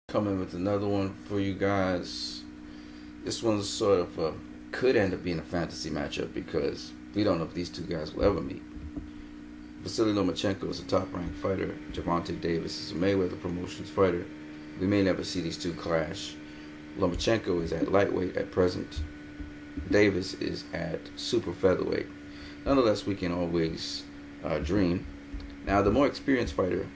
Coming with another one for you guys. This one's sort of could end up being a fantasy matchup because we don't know if these two guys will ever meet. Vasily Lomachenko is a top-ranked fighter. Gervonta Davis is a Mayweather Promotions fighter. We may never see these two clash. Lomachenko is at lightweight at present. Davis is at super featherweight. Nonetheless, we can always dream. Now, the more experienced fighter,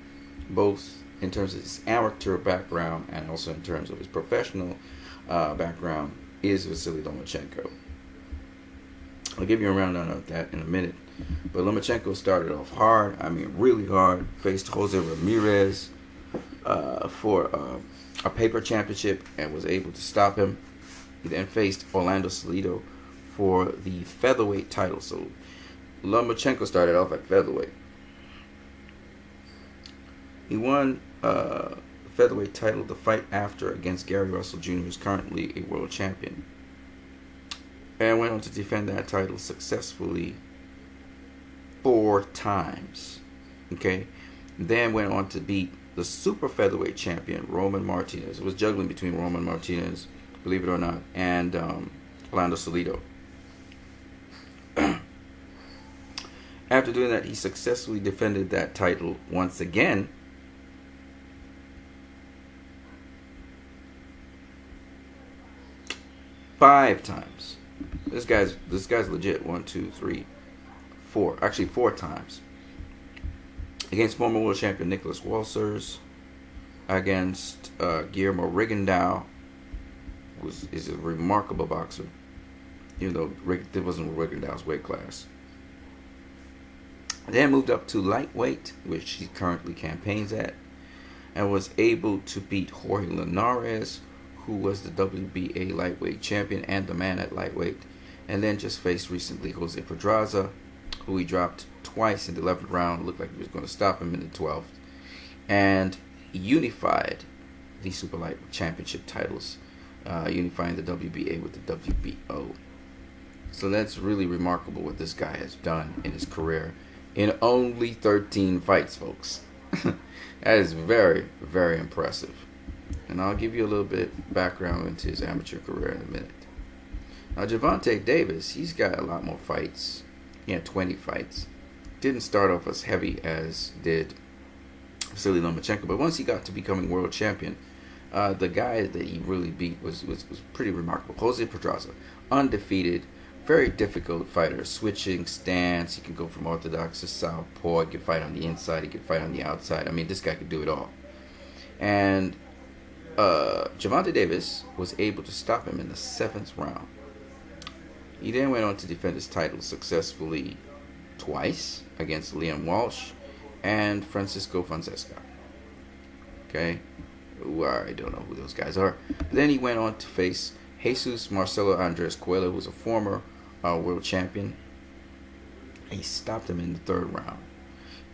both in terms of his amateur background and also in terms of his professional background, is Vasily Lomachenko. I'll give you a rundown of that in a minute. But Lomachenko started off hard, really hard. Faced Jose Ramirez for a paper championship and was able to stop him. He then faced Orlando Salido for the featherweight title. So Lomachenko started off at featherweight. He won the featherweight title the fight after against Gary Russell Jr., who's currently a world champion, and went on to defend that title successfully 4 times. Okay, then went on to beat the super featherweight champion Roman Martinez. It was juggling between Roman Martinez, believe it or not, and Orlando Salido. After doing that, he successfully defended that title once again. 5 times. This guy's legit. 1, 2, 3, 4. Actually, 4 times. Against former world champion Nicholas Walters. Against Guillermo Rigondeaux, who is a remarkable boxer, even though it wasn't Rigondeaux's weight class. Then moved up to lightweight, which he currently campaigns at, and was able to beat Jorge Linares, who was the WBA lightweight champion and the man at lightweight, and then just faced recently Jose Pedraza, who he dropped twice in the 11th round. Looked like he was going to stop him in the 12th, and unified the super lightweight championship titles, unifying the WBA with the WBO. So that's really remarkable what this guy has done in his career in only 13 fights, folks. That is very, very impressive. And I'll give you a little bit background into his amateur career in a minute. Now, Gervonta Davis, he's got a lot more fights. He had 20 fights. Didn't start off as heavy as did Vasily Lomachenko, but once he got to becoming world champion, the guy that he really beat was pretty remarkable. Jose Pedraza, undefeated, very difficult fighter, switching stance. He can go from orthodox to southpaw. He can fight on the inside. He can fight on the outside. This guy could do it all. And Gervonta Davis was able to stop him in the 7th round. He then went on to defend his title successfully twice against Liam Walsh and Francisco Fonseca. Okay, I don't know who those guys are. Then he went on to face Jesus Marcelo Andres Coelho, who's a former world champion. He stopped him in the 3rd round.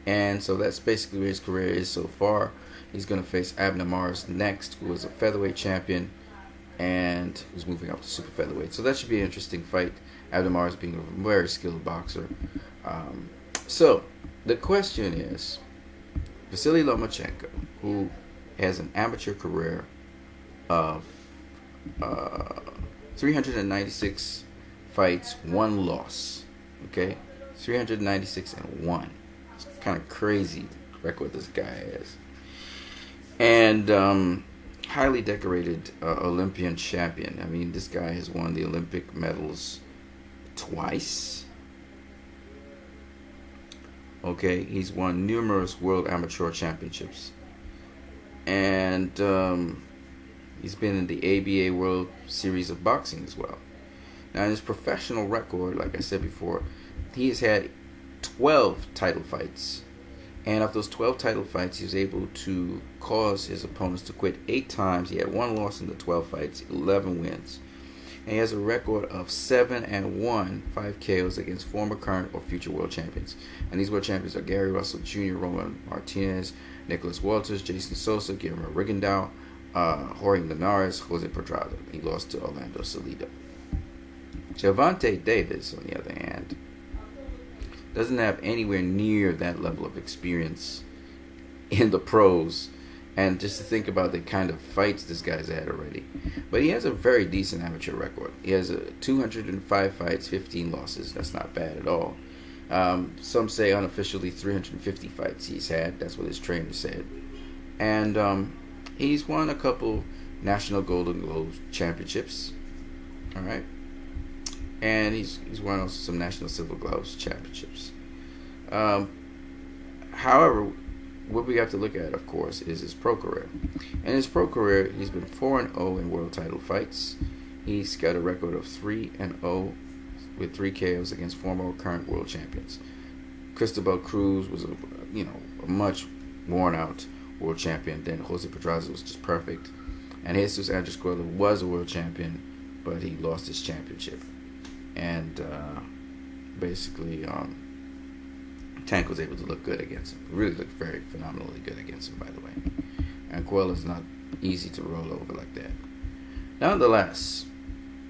And so that's basically where his career is so far. He's going to face Abner Mares next, who is a featherweight champion and who's moving up to super featherweight. So that should be an interesting fight. Abner Mares being a very skilled boxer. So the question is, Vasily Lomachenko, who has an amateur career of 396 fights, 1 loss. Okay, 396 and 1. It's kind of crazy record this guy has. And highly decorated Olympian champion. This guy has won the Olympic medals twice. Okay, he's won numerous world amateur championships. And he's been in the ABA World Series of Boxing as well. Now, in his professional record, like I said before, he has had 12 title fights. And of those 12 title fights, he was able to cause his opponents to quit 8 times. He had 1 loss in the 12 fights, 11 wins. And he has a record of 7-1, 5 KOs against former, current, or future world champions. And these world champions are Gary Russell Jr., Roman Martinez, Nicholas Walters, Jason Sosa, Guillermo Rigondeaux, Jorge Linares, Jose Pedraza. He lost to Orlando Salido. Gervonta Davis, on the other hand, doesn't have anywhere near that level of experience in the pros And just to think about the kind of fights this guy's had already. But he has a very decent amateur record. He has 205 fights, 15 losses. That's not bad at all. Some say unofficially 350 fights he's had. That's what his trainer said. And he's won a couple National Golden Gloves championships. All right. And he's won also some National Silver Gloves championships. However, what we have to look at, of course, is his pro career. In his pro career, he's been 4-0 in world title fights. He's got a record of 3-0 with 3 KOs against former or current world champions. Cristobal Cruz was a much worn out world champion. Then Jose Pedraza was just perfect. And Jesus Andrascuela was a world champion, but he lost his championship. And basically, Tank was able to look good against him. Really looked very phenomenally good against him, by the way. And Cuella's not easy to roll over like that. Nonetheless,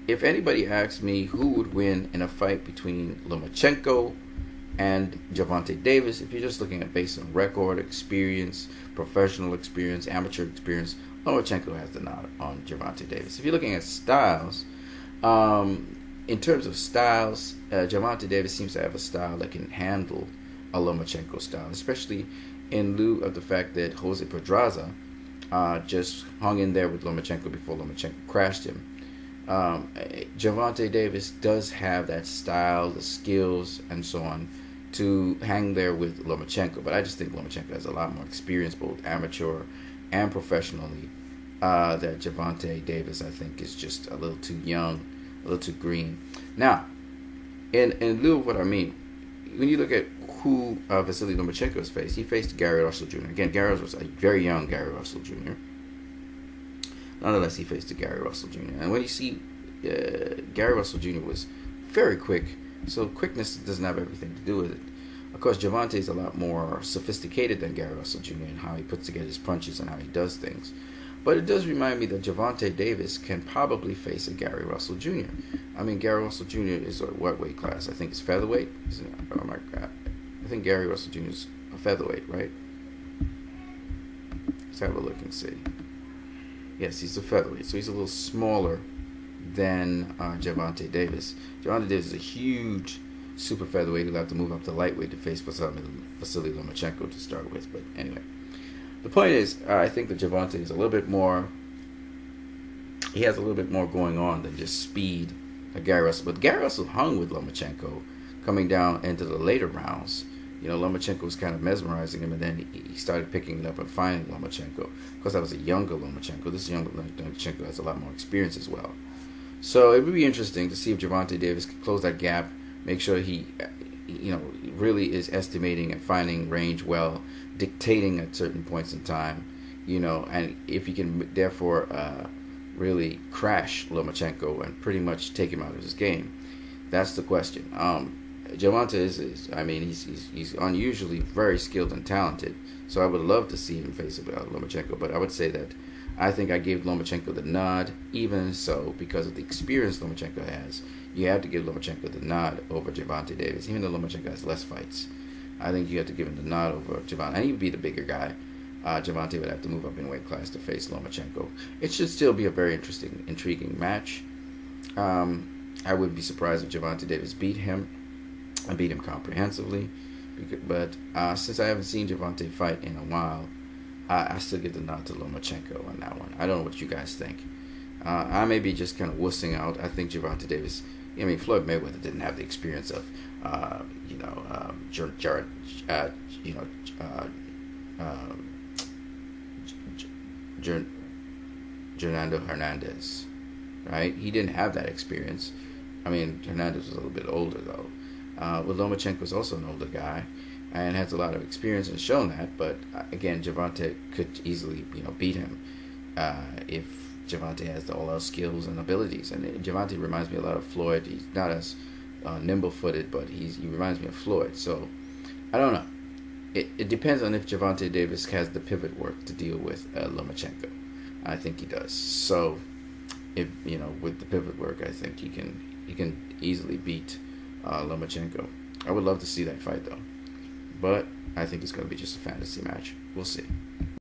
if anybody asks me who would win in a fight between Lomachenko and Gervonta Davis, if you're just looking at based on record, experience, professional experience, amateur experience, Lomachenko has the nod on Gervonta Davis. If you're looking at styles, in terms of styles, Gervonta Davis seems to have a style that can handle a Lomachenko style, especially in lieu of the fact that Jose Pedraza just hung in there with Lomachenko before Lomachenko crashed him. Gervonta Davis does have that style, the skills, and so on to hang there with Lomachenko, but I just think Lomachenko has a lot more experience, both amateur and professionally, that Gervonta Davis, I think, is just a little too young, a little too green. Now, in lieu of what I mean, when you look at who Vasily Lomachenko has faced, he faced Gary Russell Jr. Again, Gary was a very young Gary Russell Jr. Nonetheless, he faced Gary Russell Jr. And when you see Gary Russell Jr. was very quick, so quickness doesn't have everything to do with it. Of course, Gervonta is a lot more sophisticated than Gary Russell Jr. in how he puts together his punches and how he does things. But it does remind me that Gervonta Davis can probably face a Gary Russell Jr. I mean, Gary Russell Jr. is a what weight class? I think it's featherweight. Oh my God. I think Gary Russell Jr. is a featherweight, right? Let's have a look and see. Yes, he's a featherweight, so he's a little smaller than Gervonta Davis. Gervonta Davis is a huge super featherweight. He'll have to move up to lightweight to face Vasily Lomachenko to start with. But anyway, the point is, I think that Gervonta is a little bit more. He has a little bit more going on than just speed. Gary Russell, but Gary Russell hung with Lomachenko coming down into the later rounds. Lomachenko was kind of mesmerizing him, and then he started picking it up and finding Lomachenko. Because that was a younger Lomachenko. This younger Lomachenko has a lot more experience as well. So it would be interesting to see if Gervonta Davis can close that gap, make sure he, really is estimating and finding range well, dictating at certain points in time, and if he can therefore really crash Lomachenko and pretty much take him out of his game. That's the question. Gervonta he's unusually very skilled and talented, so I would love to see him face Lomachenko, but I would say that I think I gave Lomachenko the nod, even so, because of the experience Lomachenko has. You have to give Lomachenko the nod over Gervonta Davis, even though Lomachenko has less fights. I think you have to give him the nod over Gervonta, and he'd be the bigger guy. Gervonta would have to move up in weight class to face Lomachenko. It should still be a very interesting, intriguing match. I wouldn't be surprised if Gervonta Davis beat him. I beat him comprehensively, but since I haven't seen Gervonta fight in a while, I still give the nod to Lomachenko on that one. I don't know what you guys think. I may be just kind of wussing out. I think Gervonta Davis. Floyd Mayweather didn't have the experience of, Fernando Hernandez, right? He didn't have that experience. Hernandez was a little bit older though. Lomachenko is also an older guy and has a lot of experience and shown that. But again, Gervonta could easily, beat him if Gervonta has all those skills and abilities. And Gervonta reminds me a lot of Floyd. He's not as nimble-footed, but he reminds me of Floyd. So I don't know. It depends on if Gervonta Davis has the pivot work to deal with Lomachenko. I think he does. So if with the pivot work, I think he can easily beat Lomachenko. I would love to see that fight though, but I think it's going to be just a fantasy match. We'll see.